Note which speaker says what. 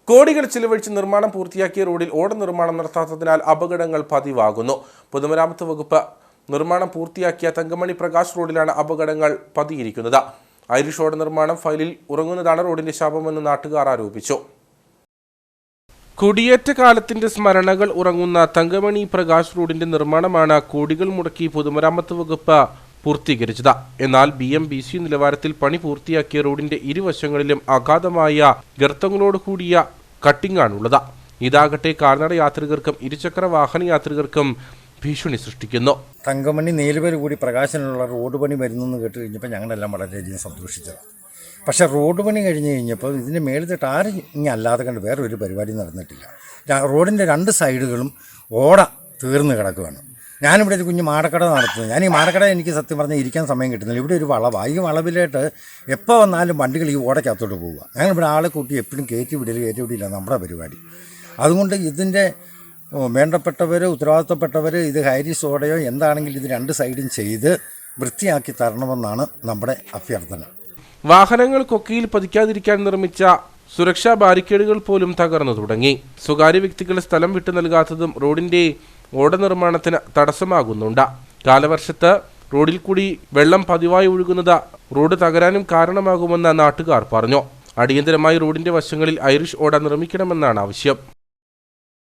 Speaker 1: കോടികൾ ചിലവഴിച്ച് നിർമ്മാണം പൂർത്തിയാക്കിയ റോഡിൽ ഓട നിർമ്മാണം നടത്താത്തതിനാൽ അപകടങ്ങൾ പതിവാകുന്നു. പൊതുമരാമത്ത് വകുപ്പ് നിർമ്മാണം പൂർത്തിയാക്കിയ തങ്കമണി പ്രകാശ് റോഡിലാണ് അപകടങ്ങൾ പതിയിരിക്കുന്നത്. ഐറിഷ് ഓട നിർമ്മാണം ഫയലിൽ ഉറങ്ങുന്നതാണ് റോഡിന്റെ ശാപമെന്ന് നാട്ടുകാർ ആരോപിച്ചു. കുടിയേറ്റ കാലത്തിന്റെ സ്മരണകൾ ഉറങ്ങുന്ന തങ്കമണി പ്രകാശ് റോഡിന്റെ നിർമ്മാണമാണ് കോടികൾ മുടക്കി പൊതുമരാമത്ത് വകുപ്പ് പൂർത്തീകരിച്ചത്. എന്നാൽ BMBC നിലവാരത്തിൽ പണി പൂർത്തിയാക്കിയ റോഡിന്റെ ഇരുവശങ്ങളിലും അഗാധമായ ഗർത്തങ്ങളോട് കൂടിയ കട്ടിങ്ങാണുള്ളത്. ഇതാകട്ടെ കാൽനട യാത്രികർക്കും ഇരുചക്ര വാഹന യാത്രികർക്കും ഭീഷണി സൃഷ്ടിക്കുന്നു.
Speaker 2: തങ്കമണി നേലുവൽ കൂടി പ്രകാശനുള്ള റോഡ് പണി വരുന്നെന്ന് കേട്ട് കഴിഞ്ഞപ്പോൾ ഞങ്ങളെല്ലാം വളരെയധികം സന്തോഷിച്ചത്. പക്ഷേ റോഡ് പണി കഴിഞ്ഞ് കഴിഞ്ഞപ്പോൾ ഇതിൻ്റെ മേളിൽ ടാർ ഇനി അല്ലാതെ കണ്ട് വേറെ ഒരു പരിപാടി നടന്നിട്ടില്ല. റോഡിൻ്റെ രണ്ട് സൈഡുകളും ഓട തീർന്ന് കിടക്കുകയാണ്. ഞാനിവിടെ ഒരു കുഞ്ഞ് മാടക്കട നടത്തുന്നത്. ഞാൻ ഈ മാടക്കട എനിക്ക് സത്യം പറഞ്ഞാൽ ഇരിക്കാൻ സമയം കിട്ടുന്നില്ല. ഇവിടെ ഒരു വളവാണ്. ഈ വളവിലായിട്ട് എപ്പോൾ വന്നാലും വണ്ടികൾ ഈ ഓടയ്ക്കകത്തോട്ട് പോവുക. ഞങ്ങളിവിടെ ആളെ കൂട്ടി എപ്പോഴും കയറ്റി വിടില്ല നമ്മുടെ പരിപാടി. അതുകൊണ്ട് ഇതിൻ്റെ വേണ്ടപ്പെട്ടവർ ഉത്തരവാദിത്തപ്പെട്ടവർ ഇത് ഹൈറിഷ് ഓടയോ എന്താണെങ്കിലും ഇത് രണ്ട് സൈഡും ചെയ്ത് വൃത്തിയാക്കി തരണമെന്നാണ് നമ്മുടെ അഭ്യർത്ഥന.
Speaker 1: വാഹനങ്ങൾ കൊക്കയിൽ പതിക്കാതിരിക്കാൻ നിർമ്മിച്ച സുരക്ഷാ ബാരിക്കേഡുകൾ പോലും തകർന്നു തുടങ്ങി. സ്വകാര്യ വ്യക്തികൾ സ്ഥലം വിട്ടു നൽകാത്തതും റോഡിന്റെ ഓട നിർമ്മാണത്തിന് തടസ്സമാകുന്നുണ്ട്. കാലവർഷത്ത് റോഡിൽ കൂടി വെള്ളം പതിവായി ഒഴുകുന്നത് റോഡ് തകരാനും കാരണമാകുമെന്ന് നാട്ടുകാർ പറഞ്ഞു. അടിയന്തരമായി റോഡിന്റെ വശങ്ങളിൽ ഐറിഷ് ഓട നിർമ്മിക്കണമെന്നാണ് ആവശ്യം.